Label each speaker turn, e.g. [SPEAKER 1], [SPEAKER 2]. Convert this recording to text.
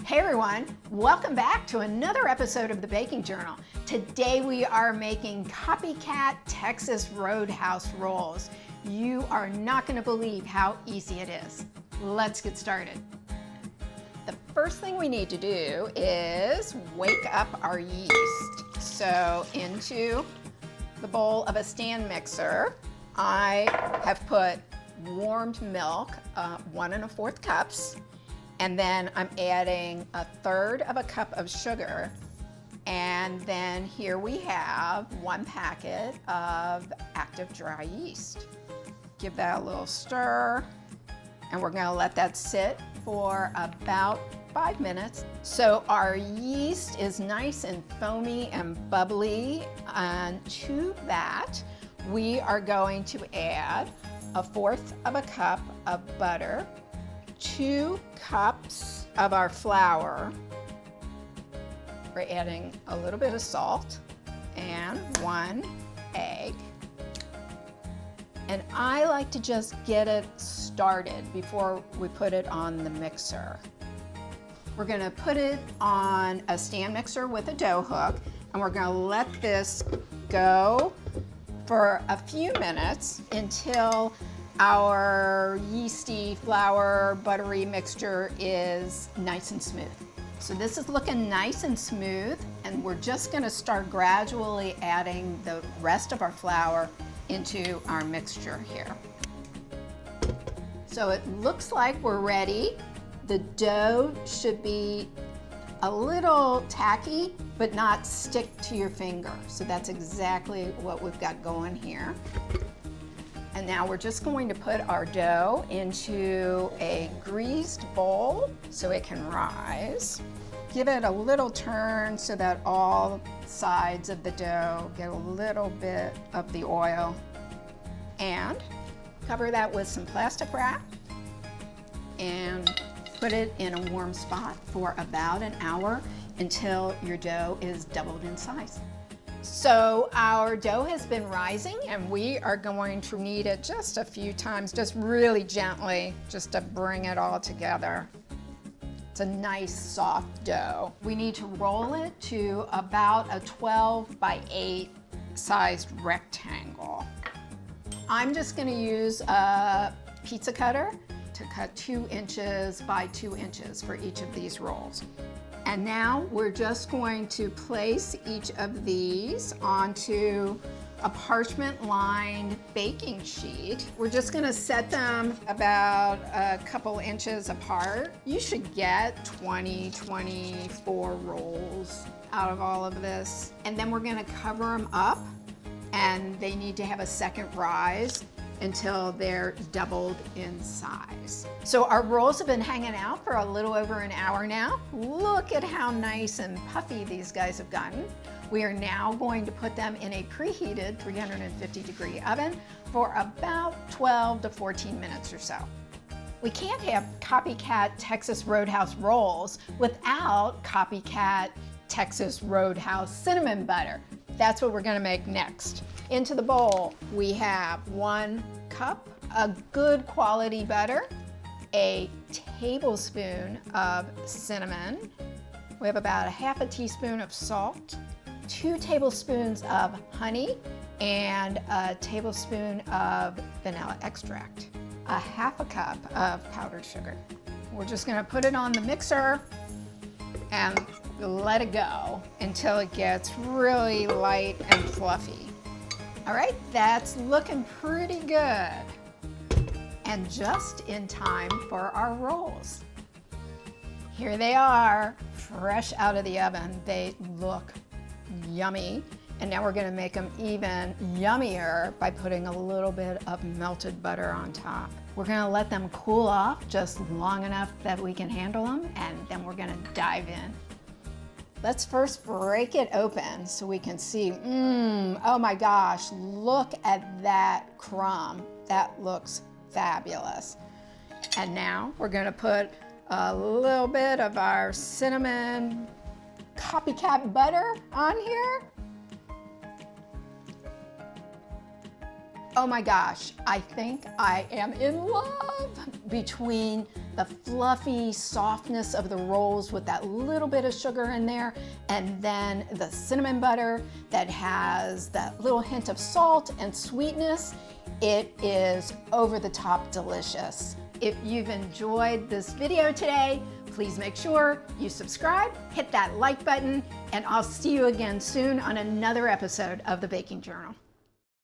[SPEAKER 1] Hey everyone, welcome back to another episode of the Baking Journal. Today we are making COPYCAT Texas Roadhouse rolls. You are not going to believe how easy it is. Let's get started. The first thing we need to do is wake up our yeast. So into the bowl of a stand mixer, I have put warmed milk, 1 1/4 cups. And then I'm adding 1/3 cup of sugar. And then here we have 1 packet of active dry yeast. Give that a little stir. And we're gonna let that sit for about 5 minutes. So our yeast is nice and foamy and bubbly. And to that, we are going to add 1/4 cup of butter, 2 cups of our flour. We're adding a little bit of salt and 1 egg. And I like to just get it started before we put it on the mixer. We're gonna put it on a stand mixer with a dough hook, and we're gonna let this go for a few minutes until our yeasty, flour, buttery mixture is nice and smooth. So this is looking nice and smooth, and we're just gonna start gradually adding the rest of our flour into our mixture here. So it looks like we're ready. The dough should be a little tacky, but not stick to your finger. So that's exactly what we've got going here. And now we're just going to put our dough into a greased bowl so it can rise. Give it a little turn so that all sides of the dough get a little bit of the oil. And cover that with some plastic wrap and put it in a warm spot for about an hour until your dough is doubled in size. So our dough has been rising, and we are going to knead it just a few times, just really gently, just to bring it all together. It's a nice soft dough. We need to roll it to about a 12 by 8 sized rectangle. I'm just gonna use a pizza cutter to cut 2 inches by 2 inches for each of these rolls. And now we're just going to place each of these onto a parchment-lined baking sheet. We're just gonna set them about a couple inches apart. You should get 20, 24 rolls out of all of this. And then we're gonna cover them up, and they need to have a second rise until they're doubled in size. So our rolls have been hanging out for a little over an hour now. Look at how nice and puffy these guys have gotten. We are now going to put them in a preheated 350-degree oven for about 12 to 14 minutes or so. We can't have COPYCAT Texas Roadhouse rolls without COPYCAT Texas Roadhouse cinnamon butter. That's what we're gonna make next. Into the bowl, we have 1 cup of good quality butter, a tablespoon of cinnamon. We have about 1/2 teaspoon of salt, 2 tablespoons of honey, and a tablespoon of vanilla extract, 1/2 cup of powdered sugar. We're just gonna put it on the mixer and let it go until it gets really light and fluffy. All right, that's looking pretty good. And just in time for our rolls. Here they are, fresh out of the oven. They look yummy. And now we're gonna make them even yummier by putting a little bit of melted butter on top. We're gonna let them cool off just long enough that we can handle them, and then we're gonna dive in. Let's first break it open so we can see, oh my gosh, look at that crumb. That looks fabulous. And now we're gonna put a little bit of our cinnamon COPYCAT butter on here. Oh my gosh, I think I am in love between the fluffy softness of the rolls with that little bit of sugar in there, and then the cinnamon butter that has that little hint of salt and sweetness. It is over the top delicious. If you've enjoyed this video today, please make sure you subscribe, hit that like button, and I'll see you again soon on another episode of the Baking Journal.